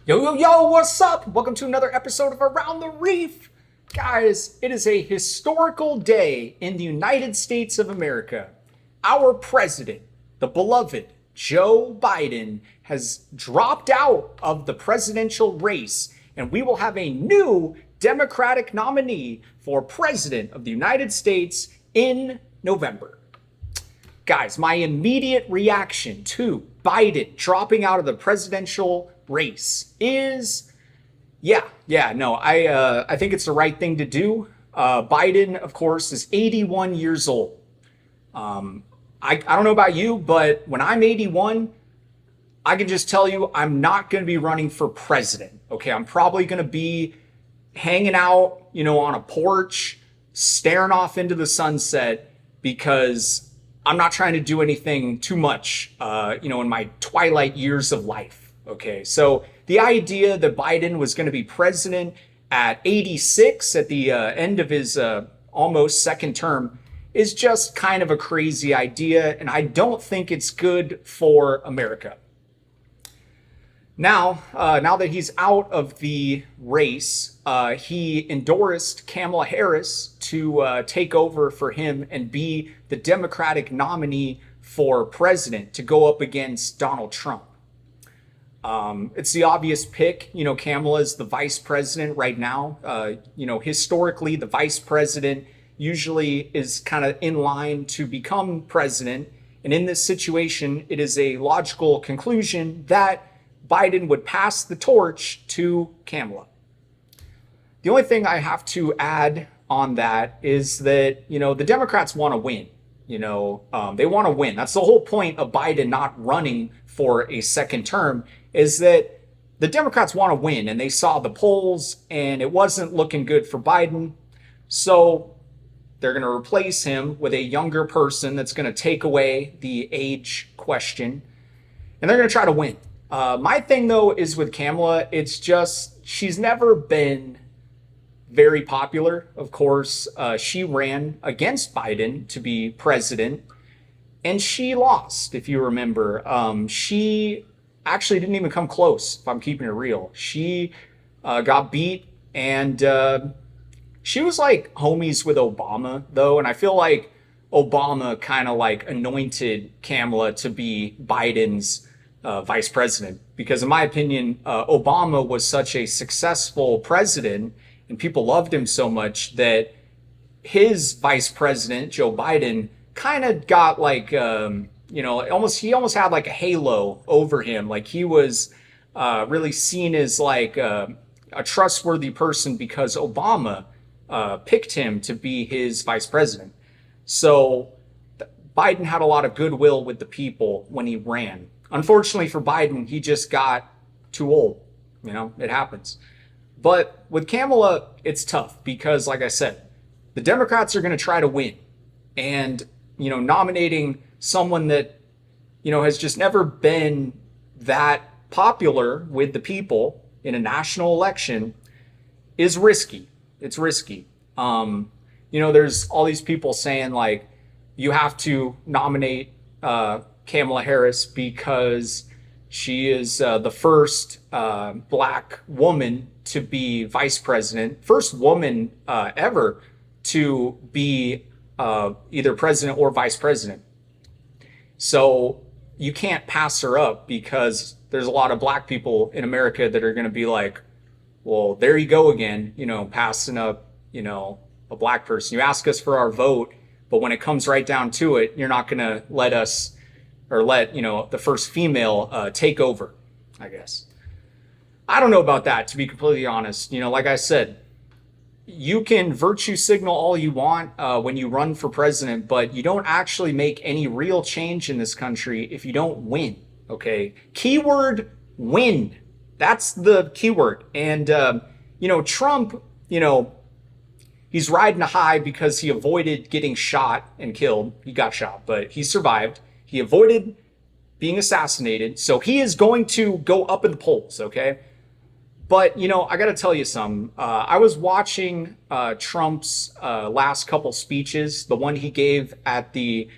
Yo, what's up? Welcome to another episode of Around the Reef. Guys, it is a historical day in the United States of America. Our president, the beloved Joe Biden, has dropped out of the presidential race, and we will have a new Democratic nominee for president of the United States in November. Guys, my immediate reaction to Biden dropping out of the presidential race is, I think it's the right thing to do. Biden, of course, is 81 years old. I don't know about you, but when I'm 81, I can just tell you I'm not going to be running for president. Okay, I'm probably going to be hanging out, on a porch, staring off into the sunset because I'm not trying to do anything too much, in my twilight years of life. Okay, so the idea that Biden was going to be president at 86 at the end of his almost second term is just kind of a crazy idea, and I don't think it's good for America. Now that he's out of the race, he endorsed Kamala Harris to take over for him and be the Democratic nominee for president to go up against Donald Trump. It's the obvious pick. Kamala is the vice president right now. Historically, the vice president usually is kind of in line to become president. And in this situation, it is a logical conclusion that Biden would pass the torch to Kamala. The only thing I have to add on that is that, the Democrats want to win. They want to win. That's the whole point of Biden not running for a second term, is that the Democrats want to win, and they saw the polls and it wasn't looking good for Biden. So they're going to replace him with a younger person that's going to take away the age question, and they're going to try to win. My thing, though, is with Kamala, it's just she's never been very popular. Of course, she ran against Biden to be president, and she lost, if you remember. She actually didn't even come close, if I'm keeping it real. She got beat, and she was like homies with Obama, though, and I feel like Obama kind of like anointed Kamala to be Biden's vice president, because in my opinion, Obama was such a successful president and people loved him so much that his vice president, Joe Biden, kind of got like, he almost had like a halo over him. Like he was really seen as like a trustworthy person because Obama picked him to be his vice president. So Biden had a lot of goodwill with the people when he ran. Unfortunately for Biden, he just got too old. It happens. But with Kamala, it's tough because, like I said, the Democrats are going to try to win. And, nominating someone that, has just never been that popular with the people in a national election is risky. It's risky. There's all these people saying, like, you have to nominate Kamala Harris because she is the first black woman to be vice president, first woman ever to be either president or vice president. So you can't pass her up because there's a lot of black people in America that are going to be like, well, there you go again, passing up, a black person. You ask us for our vote, but when it comes right down to it, you're not going to let us or let, the first female take over, I guess. I don't know about that, to be completely honest. Like I said, you can virtue signal all you want when you run for president, but you don't actually make any real change in this country if you don't win, okay? Keyword, win. That's the keyword. And, Trump, he's riding a high because he avoided getting shot and killed. He got shot, but he survived. He avoided being assassinated. So he is going to go up in the polls, okay? But, I got to tell you something. I was watching Trump's last couple speeches, the one he gave at the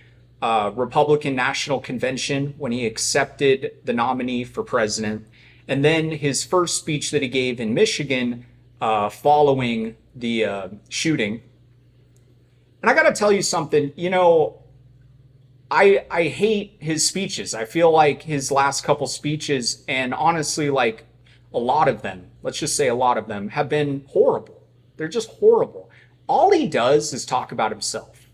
Republican National Convention when he accepted the nominee for president. And then his first speech that he gave in Michigan following the shooting. And I got to tell you something, you know, I hate his speeches. I feel like his last couple speeches, and honestly, like a lot of them, let's just say a lot of them, have been horrible. They're just horrible. All he does is talk about himself.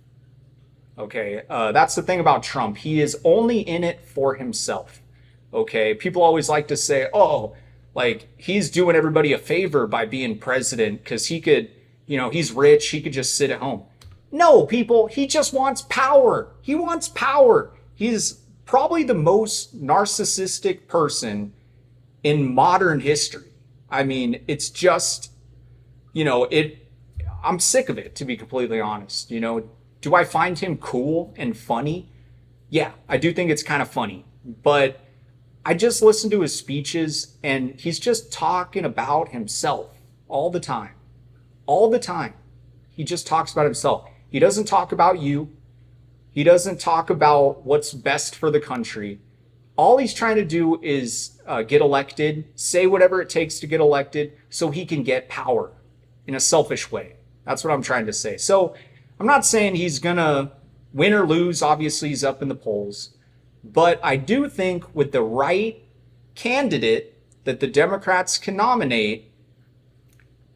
Okay, that's the thing about Trump. He is only in it for himself. Okay, people always like to say, oh, like he's doing everybody a favor by being president because he could, you know, he's rich, he could just sit at home. No, people, he just wants power. He wants power. He's probably the most narcissistic person in modern history. I mean, it's just, you know, I'm sick of it, to be completely honest. You know, do I find him cool and funny? Yeah, I do think it's kind of funny, but I just listen to his speeches and he's just talking about himself all the time. All the time. He just talks about himself. He doesn't talk about you. He doesn't talk about what's best for the country. All he's trying to do is get elected, say whatever it takes to get elected so he can get power in a selfish way. That's what I'm trying to say. So I'm not saying he's going to win or lose. Obviously, he's up in the polls. But I do think with the right candidate that the Democrats can nominate,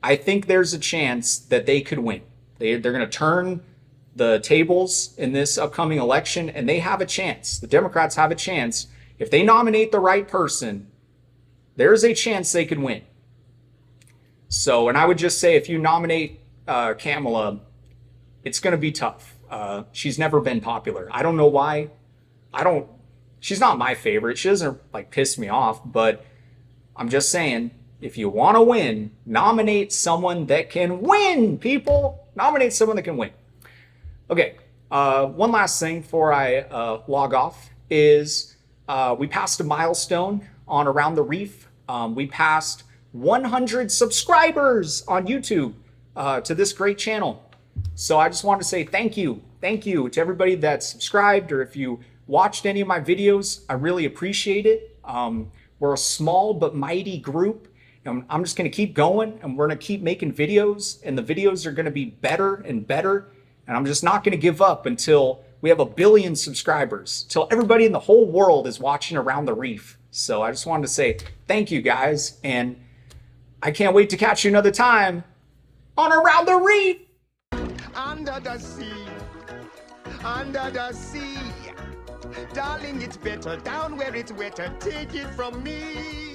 I think there's a chance that they could win. They're going to turn the tables in this upcoming election, and they have a chance. The Democrats have a chance. If they nominate the right person, there's a chance they could win. So, and I would just say if you nominate Kamala, it's going to be tough. She's never been popular. I don't know why. She's not my favorite. She doesn't like piss me off, but I'm just saying, if you want to win, nominate someone that can win, people. Nominate someone that can win. Okay, one last thing before I log off is we passed a milestone on Around the Reef. We passed 100 subscribers on YouTube to this great channel. So I just want to say thank you. Thank you to everybody that subscribed, or if you watched any of my videos, I really appreciate it. We're a small but mighty group. I'm just going to keep going, and we're going to keep making videos, and the videos are going to be better and better. And I'm just not going to give up until we have 1 billion subscribers, till everybody in the whole world is watching Around the Reef. So I just wanted to say thank you guys, and I can't wait to catch you another time on Around the Reef. Under the sea, darling, it's better down where it's wetter. Take it from me.